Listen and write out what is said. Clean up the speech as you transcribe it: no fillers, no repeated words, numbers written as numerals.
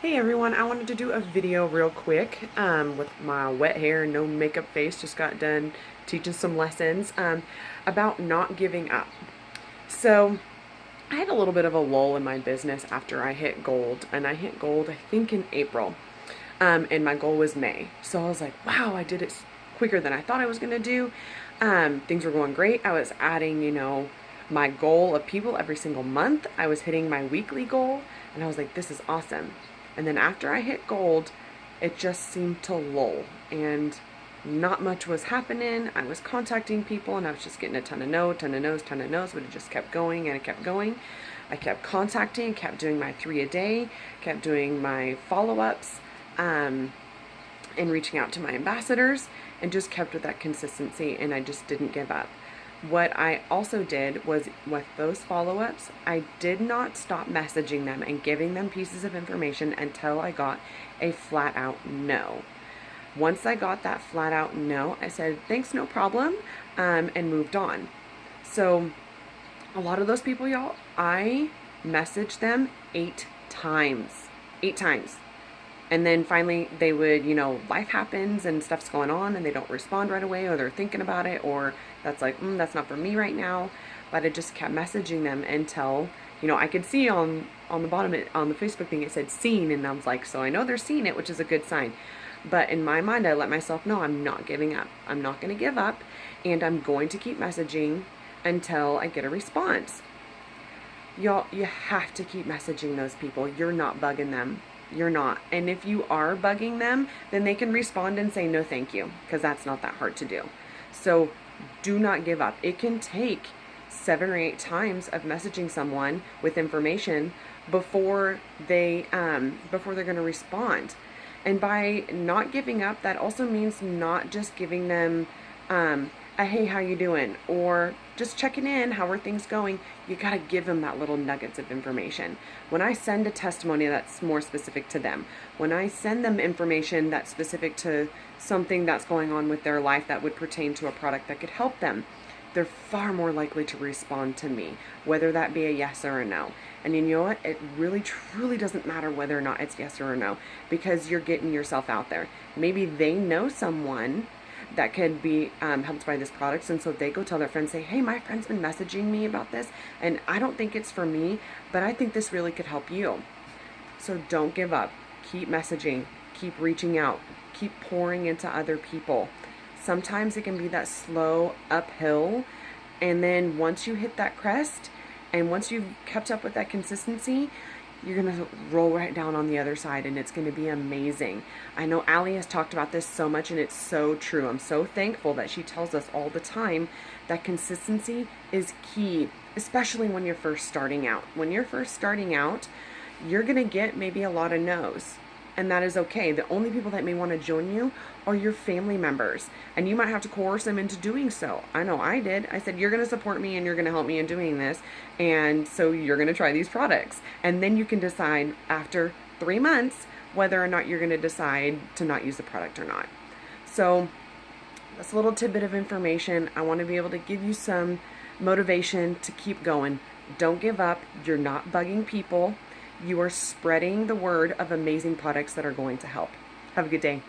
Hey everyone, I wanted to do a video real quick with my wet hair, no makeup face, just got done teaching some lessons about not giving up. So I had a little bit of a lull in my business after I hit gold, and I hit gold I think in April, and my goal was May. So I was like, wow, I did it quicker than I thought I was going to do. Things were going great. I was adding, my goal of people every single month. I was hitting my weekly goal, and I was like, this is awesome. And then after I hit gold, it just seemed to lull, and not much was happening. I was contacting people and I was just getting a ton of no's, but it just kept going and it kept going. I kept contacting, kept doing my 3 a day, kept doing my follow-ups, and reaching out to my ambassadors, and just kept with that consistency, and I just didn't give up. What I also did was, with those follow-ups, I did not stop messaging them and giving them pieces of information until I got a flat out no. Once I got that flat out no, I said, thanks, no problem, and moved on. So a lot of those people, y'all, I messaged them 8 times. 8 times. And then finally they would, life happens and stuff's going on and they don't respond right away, or they're thinking about it, or that's like, that's not for me right now. But I just kept messaging them until, I could see on the bottom, on the Facebook thing, it said seen. And I was like, so I know they're seeing it, which is a good sign. But in my mind, I let myself know I'm not giving up. I'm not going to give up, and I'm going to keep messaging until I get a response. Y'all, you have to keep messaging those people. You're not bugging them. You're not. And if you are bugging them, then they can respond and say no thank you, because that's not that hard to do. So do not give up. It can take 7 or 8 times of messaging someone with information before they're going to respond. And by not giving up, that also means not just giving them a hey, how you doing? Or just checking in, how are things going? You got to give them that little nuggets of information. When I send a testimony that's more specific to them, when I send them information that's specific to something that's going on with their life that would pertain to a product that could help them, they're far more likely to respond to me, whether that be a yes or a no. And you know what? It really, truly doesn't matter whether or not it's yes or a no, because you're getting yourself out there. Maybe they know someone that could be helped by this product, and so they go tell their friends, say, hey, my friend's been messaging me about this, and I don't think it's for me, but I think this really could help you. So don't give up. Keep messaging. Keep reaching out. Keep pouring into other people. Sometimes it can be that slow uphill, and then once you hit that crest, and once you've kept up with that consistency, you're going to roll right down on the other side, and it's going to be amazing. I know Allie has talked about this so much, and it's so true. I'm so thankful that she tells us all the time that consistency is key, especially when you're first starting out. When you're first starting out, you're going to get maybe a lot of no's, and that is okay. The only people that may want to join you are your family members, and you might have to coerce them into doing so. I know I did. I said, you're going to support me and you're going to help me in doing this, and so you're going to try these products. And then you can decide after 3 months whether or not you're going to decide to not use the product or not. So that's a little tidbit of information. I want to be able to give you some motivation to keep going. Don't give up. You're not bugging people. You are spreading the word of amazing products that are going to help. Have a good day.